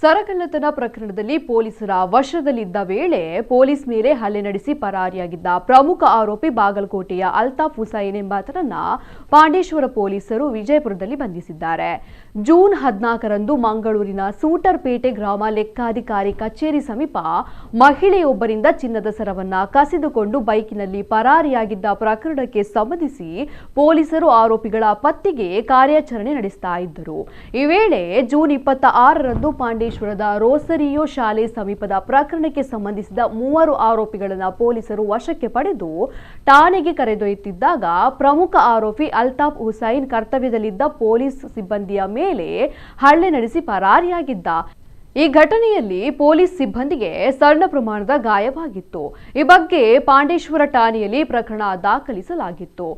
ಸರಗಳ್ಳತನ ಪ್ರಕರಣದಲ್ಲಿ ಪೊಲೀಸರ ವಶದಲ್ಲಿದ್ದ ವೇಳೆ ಪೊಲೀಸ್ ಮೇಲೆ ಹಲ್ಲೆ ನಡೆಸಿ ಪರಾರಿಯಾಗಿದ್ದ ಪ್ರಮುಖ ಆರೋಪಿ ಬಾಗಲಕೋಟೆಯ ಅಲ್ತಾಫ್ ಹುಸೈನ್ ಎಂಬಾತನನ್ನ ಪಾಂಡೇಶ್ವರ ಪೊಲೀಸರು ವಿಜಯಪುರದಲ್ಲಿ ಬಂಧಿಸಿದ್ದಾರೆ. ಜೂನ್ 14ರಂದು ಮಂಗಳೂರಿನ ಸೂಟರ್ಪೇಟೆ ಗ್ರಾಮ ಲೆಕ್ಕಾಧಿಕಾರಿ ಕಚೇರಿ ಸಮೀಪ ಮಹಿಳೆಯೊಬ್ಬರಿಂದ ಚಿನ್ನದ ಸರವನ್ನ ಕಸಿದುಕೊಂಡು ಬೈಕಿನಲ್ಲಿ ಪರಾರಿಯಾಗಿದ್ದ ಪ್ರಕರಣಕ್ಕೆ ಸಂಬಂಧಿಸಿ ಪೊಲೀಸರು ಆರೋಪಿಗಳ ಪತ್ತೆಗೆ ಕಾರ್ಯಾಚರಣೆ ನಡೆಸ್ತಾ ಇದ್ದರು. ಈ ವೇಳೆ ಜೂನ್ 26ರಂದು ಪಾಂಡೇಶ್ವರದ ರೋಸರಿಯೋ ಶಾಲೆ ಸಮೀಪದ ಪ್ರಕರಣಕ್ಕೆ ಸಂಬಂಧಿಸಿದ 3 ಆರೋಪಿಗಳನ್ನು ಪೊಲೀಸರು ವಶಕ್ಕೆ ಪಡೆದು ಠಾಣೆಗೆ ಕರೆದೊಯ್ಯುತ್ತಿದ್ದಾಗ ಪ್ರಮುಖ ಆರೋಪಿ ಅಲ್ತಾಫ್ ಹುಸೈನ್ ಕರ್ತವ್ಯದಲ್ಲಿದ್ದ ಪೊಲೀಸ್ ಸಿಬ್ಬಂದಿಯ ಮೇಲೆ ಹಲ್ಲೆ ನಡೆಸಿ ಪರಾರಿಯಾಗಿದ್ದ. ಈ ಘಟನೆಯಲ್ಲಿ ಪೊಲೀಸ್ ಸಿಬ್ಬಂದಿಗೆ ಸಣ್ಣ ಪ್ರಮಾಣದ ಗಾಯವಾಗಿತ್ತು. ಈ ಬಗ್ಗೆ ಪಾಂಡೇಶ್ವರ ಠಾಣೆಯಲ್ಲಿ ಪ್ರಕರಣ ದಾಖಲಿಸಲಾಗಿತ್ತು.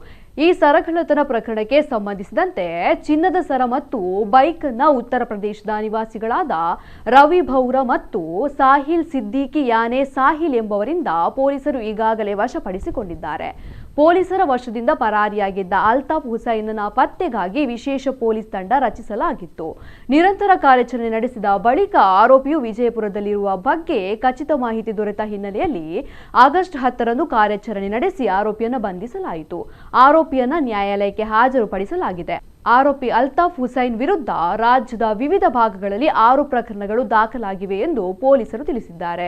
ಈ ಸರಗಳ್ಳತನ ಪ್ರಕರಣಕ್ಕೆ ಸಂಬಂಧಿಸಿದಂತೆ ಚಿನ್ನದ ಸರ ಮತ್ತು ಬೈಕ್ ಅನ್ನು ಉತ್ತರ ಪ್ರದೇಶದ ನಿವಾಸಿಗಳಾದ ರವಿ ಭೌರ ಮತ್ತು ಸಾಹಿಲ್ ಸಿದ್ದಿಕಿ ಯಾನೆ ಸಾಹಿಲ್ ಎಂಬವರಿಂದ ಪೊಲೀಸರು ಈಗಾಗಲೇ ವಶಪಡಿಸಿಕೊಂಡಿದ್ದಾರೆ. ಪೊಲೀಸರ ವಶದಿಂದ ಪರಾರಿಯಾಗಿದ್ದ ಅಲ್ತಾಫ್ ಹುಸೈನ್ನ ಪತ್ತೆಗಾಗಿ ವಿಶೇಷ ಪೊಲೀಸ್ ತಂಡ ರಚಿಸಲಾಗಿತ್ತು. ನಿರಂತರ ಕಾರ್ಯಾಚರಣೆ ನಡೆಸಿದ ಬಳಿಕ ಆರೋಪಿಯು ವಿಜಯಪುರದಲ್ಲಿರುವ ಬಗ್ಗೆ ಖಚಿತ ಮಾಹಿತಿ ದೊರೆತ ಹಿನ್ನೆಲೆಯಲ್ಲಿ ಆಗಸ್ಟ್ 10ರಂದು ಕಾರ್ಯಾಚರಣೆ ನಡೆಸಿ ಆರೋಪಿಯನ್ನು ಬಂಧಿಸಲಾಯಿತು. ಆರೋಪಿಯನ್ನ ನ್ಯಾಯಾಲಯಕ್ಕೆ ಹಾಜರುಪಡಿಸಲಾಗಿದೆ. ಆರೋಪಿ ಅಲ್ತಾಫ್ ಹುಸೈನ್ ವಿರುದ್ಧ ರಾಜ್ಯದ ವಿವಿಧ ಭಾಗಗಳಲ್ಲಿ 6 ಪ್ರಕರಣಗಳು ದಾಖಲಾಗಿವೆ ಎಂದು ಪೊಲೀಸರು ತಿಳಿಸಿದ್ದಾರೆ.